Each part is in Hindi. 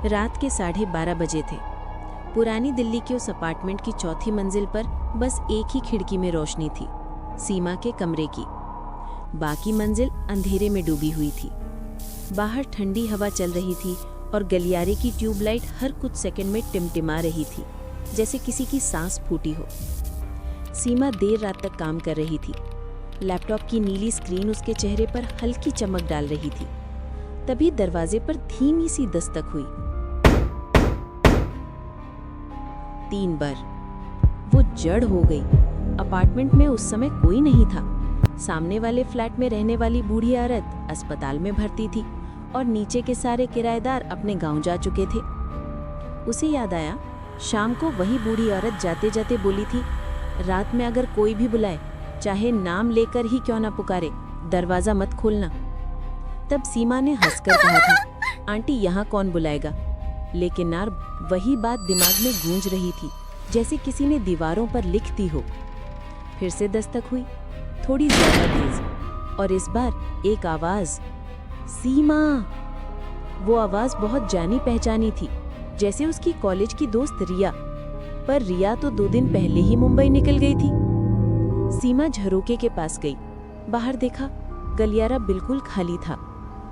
रात के 12:30 बजे थे। पुरानी दिल्ली के उस अपार्टमेंट की चौथी मंजिल पर बस एक ही खिड़की में रोशनी थी, सीमा के कमरे की। बाकी मंजिल अंधेरे में डूबी हुई थी। बाहर ठंडी हवा चल रही थी और गलियारे की ट्यूबलाइट हर कुछ सेकंड में टिमटिमा रही थी, जैसे किसी की सांस फूटी हो। सीमा देर रात तक काम कर रही थी। लैपटॉप की नीली स्क्रीन उसके चेहरे पर हल्की चमक डाल रही थी। तभी दरवाजे पर धीमी सी दस्तक हुई। 3 बार। वो जड़ हो गई। अपार्टमेंट में उस समय कोई नहीं था। सामने वाले फ्लैट में रहने वाली बूढ़ी औरत अस्पताल में भर्ती थी और नीचे के सारे किराएदार अपने गांव जा चुके थे। उसे याद आया, शाम को वही बूढ़ी औरत जाते जाते बोली थी, रात में अगर कोई भी बुलाए, चाहे नाम लेकर ही क्यों ना पुकारे, दरवाजा मत खोलना। तब सीमा ने हंसकर कहा था, आंटी यहाँ कौन बुलाएगा। लेकिन यार वही बात दिमाग में गूंज रही थी, जैसे किसी ने दीवारों पर लिख दी हो। फिर से दस्तक हुई, थोड़ी ज्यादा तेज, और इस बार एक आवाज, सीमा। वो आवाज बहुत जानी पहचानी थी, जैसे उसकी कॉलेज की दोस्त रिया। पर रिया तो 2 दिन पहले ही मुंबई निकल गई थी। सीमा झरोके के पास गई। बाहर देखा, गलियारा बिल्कुल खाली था।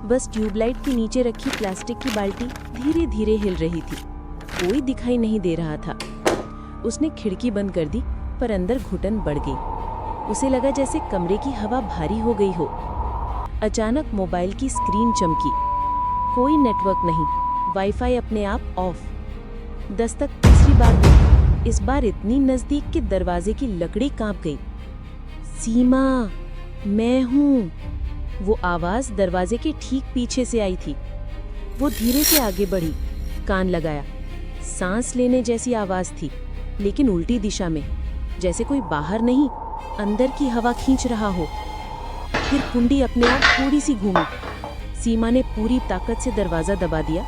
बस ट्यूबलाइट के नीचे रखी प्लास्टिक की बाल्टी धीरे धीरे हिल रही थी। कोई दिखाई नहीं दे रहा था। उसने खिड़की बंद कर दी, पर अंदर घुटन बढ़ गई। उसे लगा जैसे कमरे की हवा भारी हो गई हो। अचानक मोबाइल की स्क्रीन चमकी। कोई नेटवर्क नहीं, वाईफाई अपने आप ऑफ। दस्तक तीसरी बार हुई, इस बार इतनी नजदीक कि दरवाजे की लकड़ी कांप गई। सीमा, मैं हूँ। वो आवाज दरवाजे के ठीक पीछे से आई थी। वो धीरे से आगे बढ़ी, कान लगाया। सांस लेने जैसी आवाज थी, लेकिन उल्टी दिशा में, जैसे कोई बाहर नहीं, अंदर की हवा खींच रहा हो। फिर कुंडी अपने आप थोड़ी सी घूमी। सीमा ने पूरी ताकत से दरवाजा दबा दिया।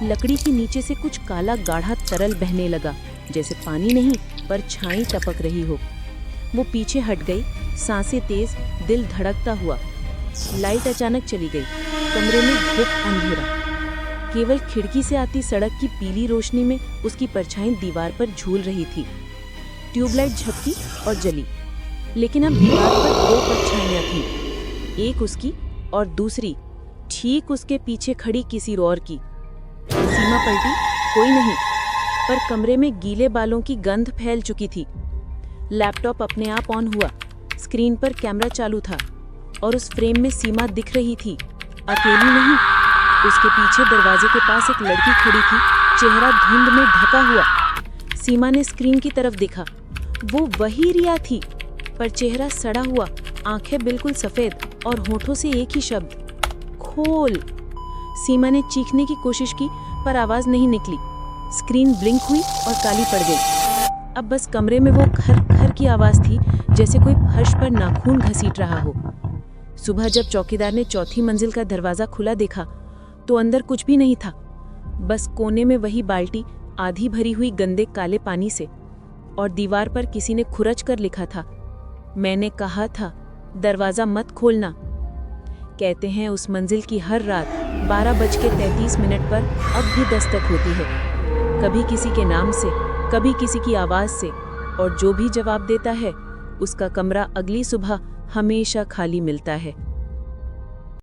लकड़ी के नीचे से कुछ काला गाढ़ा तरल बहने लगा, जैसे पानी नहीं, पर छाई टपक रही हो। वो पीछे हट गई, सांसें तेज, दिल धड़कता हुआ। लाइट अचानक चली गई। कमरे में घुप अंधेरा। केवल खिड़की से आती सड़क की पीली रोशनी में उसकी परछाई दीवार पर झूल रही थी। ट्यूबलाइट झपकी और जली, लेकिन अब दीवार पर 2 परछाइयां थीं, एक उसकी और दूसरी ठीक उसके पीछे खड़ी किसी और की। सीमा पलटी, कोई नहीं, पर कमरे में गीले बालों की गंध फैल चुकी थी। लैपटॉप अपने आप ऑन हुआ। स्क्रीन पर कैमरा चालू था और उस फ्रेम में सीमा दिख रही थी, अकेली नहीं। उसके पीछे दरवाजे के पास एक लड़की खड़ी थी, चेहरा धुंध में ढका हुआ। सीमा ने स्क्रीन की तरफ देखा। वो वही रिया थी, पर चेहरा सड़ा हुआ, आंखें बिल्कुल सफेद और होठों से एक ही शब्द, खोल। सीमा ने चीखने की कोशिश की, पर आवाज नहीं निकली। स्क्रीन ब्लिंक हुई और काली पड़ गई। अब बस कमरे में वो खर खर की आवाज थी, जैसे कोई फर्श पर नाखून घसीट रहा हो। सुबह जब चौकीदार ने चौथी मंजिल का दरवाजा खुला देखा, तो अंदर कुछ भी नहीं था। बस कोने में वही बाल्टी आधी भरी हुई गंदे काले पानी से, और दीवार पर किसी ने खुरच कर लिखा था, मैंने कहा था दरवाजा मत खोलना। कहते हैं उस मंजिल की हर रात 12:33 पर अब भी दस्तक होती है, कभी किसी के नाम से, कभी किसी की आवाज से, और जो भी जवाब देता है उसका कमरा अगली सुबह हमेशा खाली मिलता है।